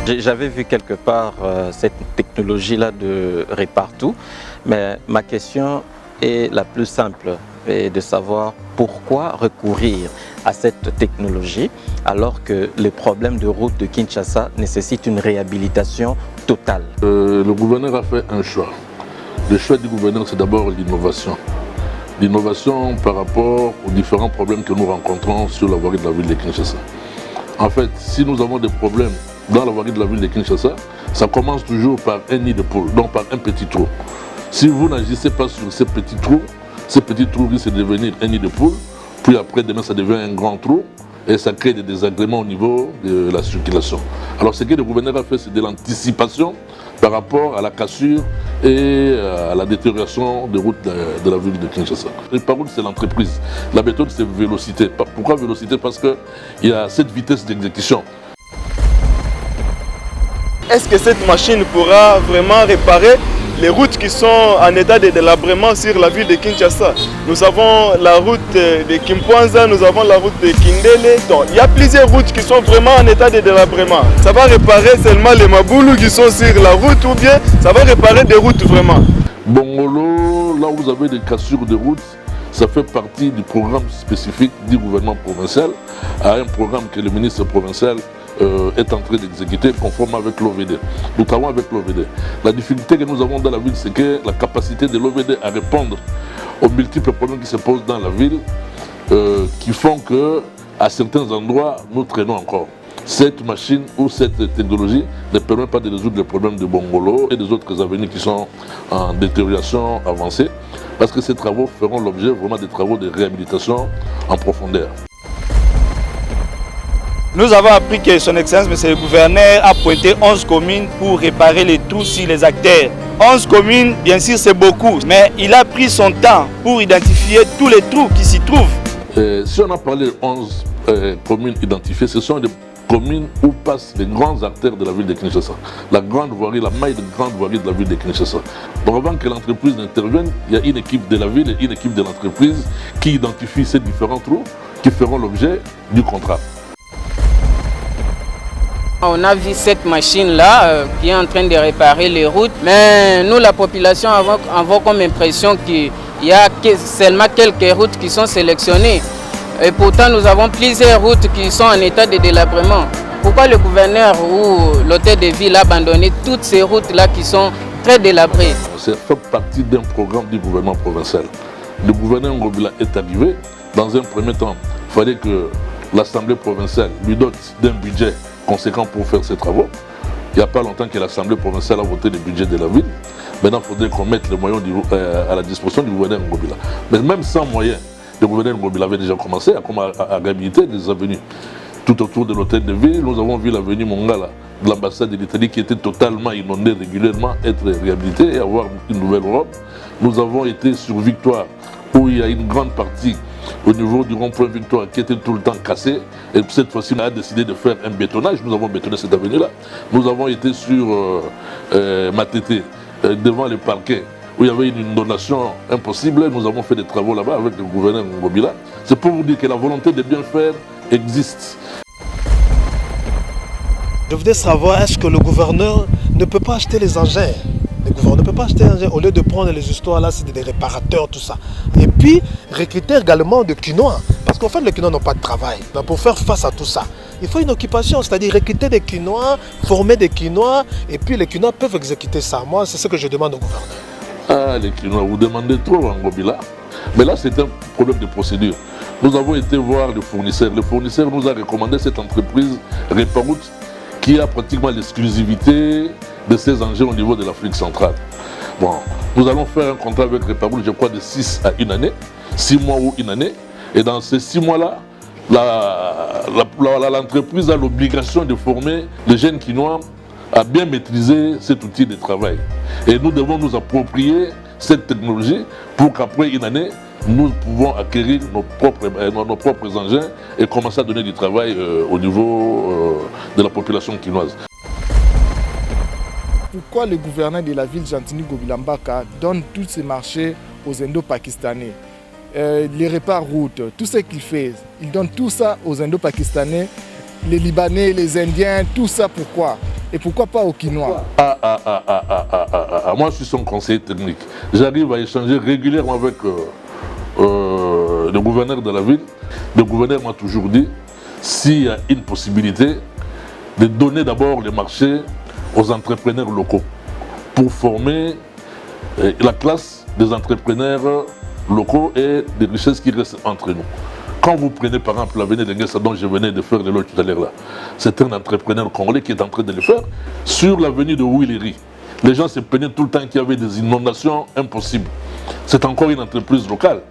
J'avais vu quelque part cette technologie-là de Répartout, mais ma question est la plus simple, et de savoir pourquoi recourir à cette technologie alors que les problèmes de route de Kinshasa nécessitent une réhabilitation totale. Le gouverneur a fait un choix. Le choix du gouverneur, c'est d'abord l'innovation. L'innovation par rapport aux différents problèmes que nous rencontrons sur la voirie de la ville de Kinshasa. En fait, si nous avons des problèmes dans la voirie de la ville de Kinshasa, ça commence toujours par un nid de poule, donc par un petit trou. Si vous n'agissez pas sur ces petits trous risquent de devenir un nid de poule, puis après demain ça devient un grand trou et ça crée des désagréments au niveau de la circulation. Alors ce que le gouverneur a fait, c'est de l'anticipation par rapport à la cassure et à la détérioration des routes de la ville de Kinshasa. Réparoute, c'est l'entreprise. La méthode, c'est Vélocité. Pourquoi Vélocité? Parce qu'il y a cette vitesse d'exécution. Est-ce que cette machine pourra vraiment réparer les routes qui sont en état de délabrement sur la ville de Kinshasa? Nous avons la route de Kimpwanza, nous avons la route de Kindele. Donc, il y a plusieurs routes qui sont vraiment en état de délabrement. Ça va réparer seulement les Maboulou qui sont sur la route ou bien ça va réparer des routes vraiment? Bongolo, là où vous avez des cassures de routes, ça fait partie du programme spécifique du gouvernement provincial, à un programme que le ministre provincial est en train d'exécuter conformément avec l'OVD. Nous travaillons avec l'OVD. La difficulté que nous avons dans la ville, c'est que la capacité de l'OVD à répondre aux multiples problèmes qui se posent dans la ville, qui font qu'à certains endroits, nous traînons encore. Cette machine ou cette technologie ne permet pas de résoudre les problèmes de Bongolo et des autres avenues qui sont en détérioration avancée, parce que ces travaux feront l'objet vraiment des travaux de réhabilitation en profondeur. Nous avons appris que son Excellence, M. le gouverneur, a pointé 11 communes pour réparer les trous sur les acteurs. 11 communes, bien sûr, c'est beaucoup, mais il a pris son temps pour identifier tous les trous qui s'y trouvent. Si on a parlé de 11 communes identifiées, ce sont des communes où passent les grands artères de la ville de Kinshasa. La grande voirie, la maille de grande voirie de la ville de Kinshasa. Donc avant que l'entreprise n'intervienne, il y a une équipe de la ville et une équipe de l'entreprise qui identifie ces différents trous qui feront l'objet du contrat. On a vu cette machine-là qui est en train de réparer les routes, mais nous, la population, avons comme impression qu'il y a seulement quelques routes qui sont sélectionnées. Et pourtant, nous avons plusieurs routes qui sont en état de délabrement. Pourquoi le gouverneur ou l'hôtel de ville a abandonné toutes ces routes-là qui sont très délabrées? Ça fait partie d'un programme du gouvernement provincial. Le gouverneur Ngobila est arrivé. Dans un premier temps, il fallait que l'Assemblée provinciale lui dote d'un budget conséquent pour faire ses travaux. Il n'y a pas longtemps que l'Assemblée provinciale a voté le budget de la ville. Maintenant, il faudrait qu'on mette les moyens à la disposition du gouverneur Ngobila. Mais même sans moyens, le gouverneur Ngobila avait déjà commencé à réhabiliter des avenues. Tout autour de l'hôtel de ville, nous avons vu l'avenue Mongala de l'ambassade de l'Italie qui était totalement inondée régulièrement, être réhabilitée et avoir une nouvelle Europe. Nous avons été sur Victoire, où il y a une grande partie au niveau du rond-point Victoire qui était tout le temps cassé. Et cette fois-ci, on a décidé de faire un bétonnage. Nous avons bétonné cette avenue-là. Nous avons été sur Matete, devant le parquet, où il y avait une inondation impossible. Nous avons fait des travaux là-bas avec le gouverneur Ngobila. C'est pour vous dire que la volonté de bien faire existe. Je voudrais savoir, est-ce que le gouverneur ne peut pas acheter les engins? Le gouverneur ne peut pas acheter les engins au lieu de prendre les histoires là, c'est des réparateurs, tout ça. Et puis, recruter également des Quinois. Parce qu'en fait, les Quinois n'ont pas de travail. Donc, pour faire face à tout ça, il faut une occupation, c'est-à-dire recruter des Quinois, former des Quinois, et puis les Quinois peuvent exécuter ça. Moi, c'est ce que je demande au gouverneur. Ah, les Quinois, vous demandez trop en Ngobila. Mais là, c'est un problème de procédure. Nous avons été voir le fournisseur. Le fournisseur nous a recommandé cette entreprise Réparoute qui a pratiquement l'exclusivité de ces engins au niveau de l'Afrique centrale. Bon, nous allons faire un contrat avec Réparoute, je crois, de 6 à 1 année, 6 mois ou 1 année. Et dans ces 6 mois-là, l'entreprise a l'obligation de former les jeunes Quinois à bien maîtriser cet outil de travail. Et nous devons nous approprier cette technologie pour qu'après 1 année, nous pouvons acquérir nos propres engins et commencer à donner du travail au niveau de la population quinoise. Pourquoi le gouverneur de la ville, Jantini Ngobila Mbaka, donne tous ces marchés aux Indo-Pakistanais, les répare routes, tout ce qu'il fait, il donne tout ça aux Indo-Pakistanais, les Libanais, les Indiens, tout ça pourquoi? et pourquoi pas au Quinois? Moi, je suis son conseiller technique. J'arrive à échanger régulièrement avec le gouverneur de la ville. Le gouverneur m'a toujours dit, s'il y a une possibilité, de donner d'abord les marchés aux entrepreneurs locaux pour former la classe des entrepreneurs locaux et des richesses qui restent entre nous. Quand vous prenez par exemple l'avenue de Nguessa dont je venais de faire l'éloge tout à l'heure là, c'est un entrepreneur congolais qui est en train de le faire sur l'avenue de Willery. Les gens se plaignaient tout le temps qu'il y avait des inondations impossibles. C'est encore une entreprise locale.